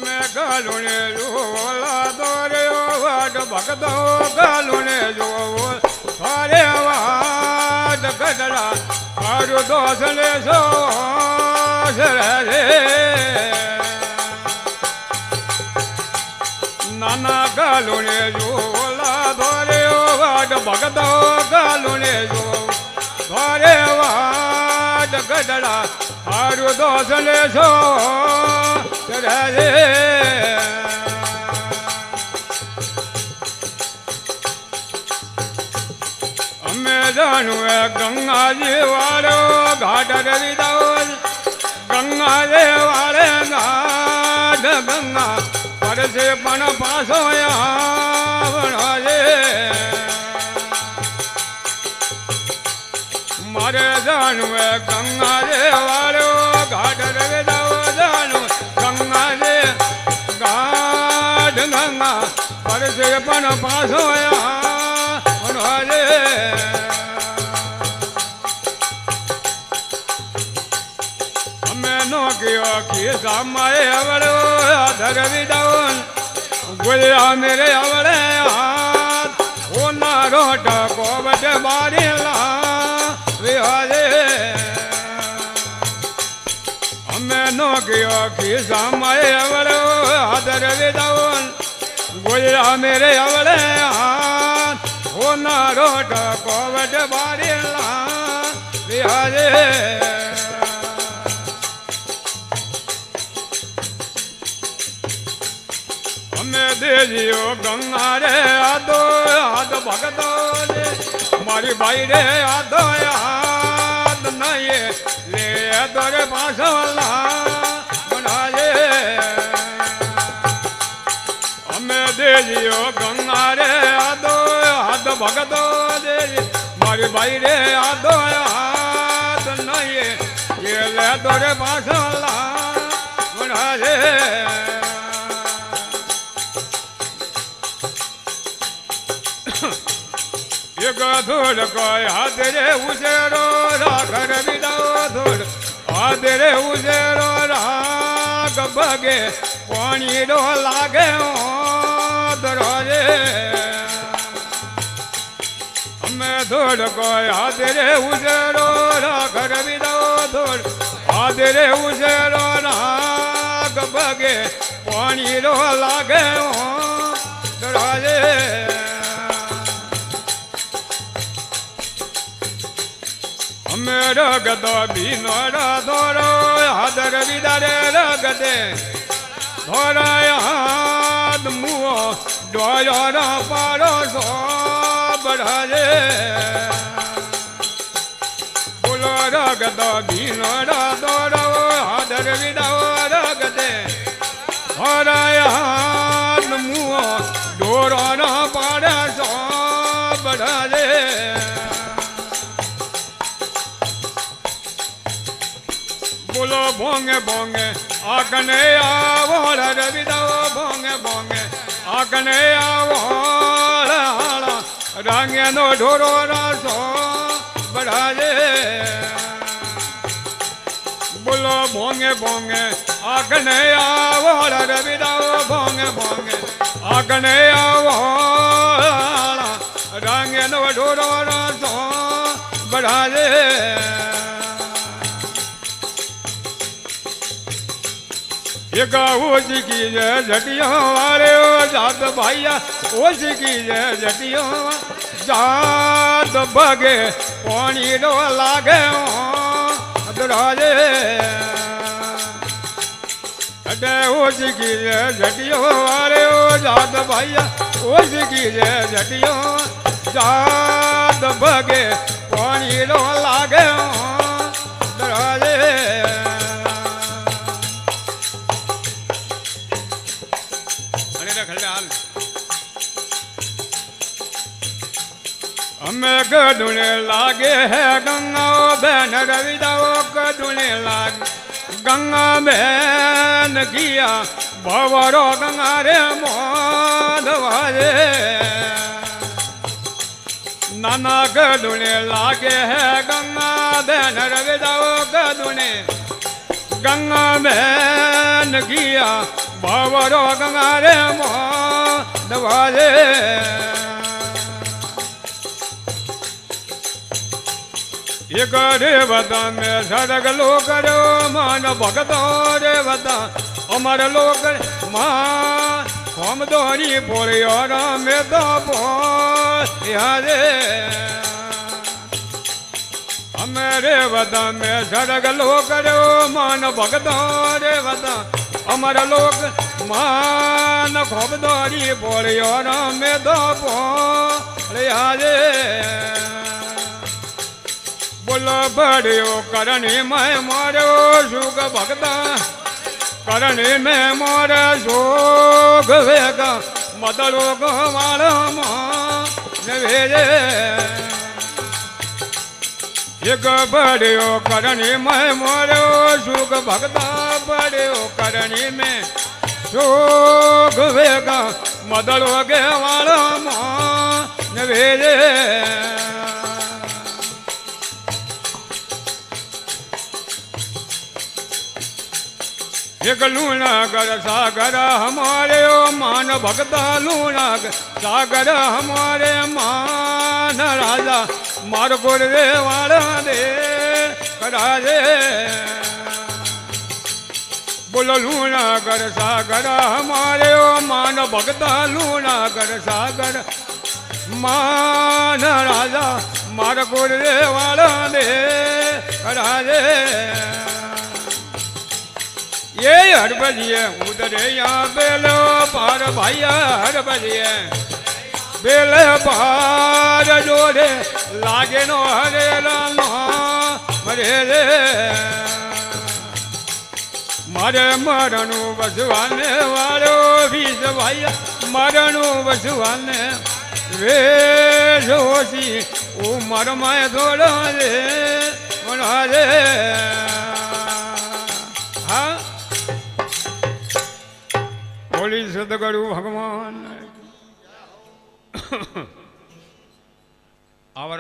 અમે ગાલુને જોલા દોર્યો વાટ ભગતો ગાલુને જોવો ફરે વાટ ગઢડા મારું દોષ ને સો રે નાના ગાલુને જોલા દોર્યો વાટ ભગતો ગાલુને જોવો ફરે વાટ ગઢડા મારું દોષ ને સો રે અમે જાણું ગંગાજી વાળો ઘાટ રવિદાસ ગંગાજી વાળે ઘાટ ગંગા પરસે પણ પાછો આવણાજે મારે જાણું ગંગાજી વાળો ઘાટ રવિદાસ જાણું ગંગાજી ઘાટ ગંગા પરસે પણ પાછો આવણાજે સામાએ આવડો આધર વિદાવન બોલ્યા મેરે આવડે હાથ ઓનારો ટકો બટે બારીલા વિહાજે અમે નો ગયો કે સામાએ આવડો આધર વિદાવન બોલ્યા મેરે આવડે હાથ ઓનારો ટકો બટે બારીલા વિહાજે દેજીઓ ગંગા રે આદો હાથ ભગતો રે મારી ભાઈ રે આદો હાથ નહીં લે તો રે પાછો બનાજે અમે દેજીઓ ગંગા રે આદો હાથ ભગતો રે મારી ભાઈ રે આદો હાથ નહીં લે તો રે પાછો બનાજે ધોળ કોઈ હાથ રે ઉછેરો રાખર વિદાઓ ધોળ હાથ રે ઉછેરો રાગ ભગે પાણી રો લાગે ધરોજે અમે ધોળ કોઈ હાથ રે ઉછેરો રાખર વિદાઓ ધોળ હાથ રે ઉછેરો રાગ ભગે પાણી રો લાગે ધરોજે રગતો ભીનો ધોરો હાદર વિદારે રગતે ધોરાય હાથ મુઓ ડોયો પાડો સો બઢાજે બોલો રગતો ભીનો ધોરો હાદર વિદાઓ રગતે ધોરાય હાથ મુઓ ડોરો પાડે સો બઢાજે બોલો ભોંગે ભોંગે આગને આવો રવિદાઓ ભોંગે ભોંગે આગને આવો રાંગે નો ઢોરો રાસો બઢાજે બોલો ભોંગે ભોંગે આગને આવો રવિદાઓ ભોંગે ભોંગે આગને આવો રાંગે નો ઢોરો રાસો બઢાજે एक ओसी की जय झटियों वाले ओ जात भाइया ओसी की जय झटियों जात भगे पानी रो लागे दराजे अटे ओसी की जय झटियों वाले ओ जात भाइया ओसी की जय झटियों जात भगे पानी रो लागे दराजे हमें गडुने लागे है गंगा बहन रविदाओ गडुने लागे गंगा बहन किया भवरो गंगा रे मोधवाजे नाना गडुने लागे है गंगा बहन रविदाओ गडुने गंगा बहन किया બાવરો ગંગારે મો દવાજે એક રે વતા મેં સડગ લોક રો માન ભગતો રે વતા અમર લોક માં હોમ દોરી પોળ્યો રમે તો પોયારે અમે રે વતા મેં સડગ લોક રો માન ભગતો રે વતા અમર લોક માન હોમ દોરી પોળ્યો રમે તો પોયારે બોલો બડ્યો કરણી મેં મારો સુખ ભગતા કરણી મેં મોરે જોગ વેગા મદળો ગવાળમાં નવેરે એક બડ્યો કરણી મેં મોરો સુખ ભગતા બડ્યો કરણી મેં જોગ વેગા મદળો ગવાળમાં નવેરે एक लूणागर सागर हमारे ओ मान भगता लूणागर सागर हमारे मान राजा मार गुरवे वाला दे राजे बोलो लूणागर सागर हमारे ओ मान भगता लूणागर सागर मान राजा मार गुरवे वाला दे राजे ये हरबजिए उधरे यहाँ बेलो पार भैया हरबजिए बेले पार जोड़े लागे नो हरे लानो मरे रे मारे मरणु बसवाने वालो बीस भैया मरणु बसवाने वे जोशी उमर में थोड़ा रे मना रे हाँ बोली सदगुरु भगवान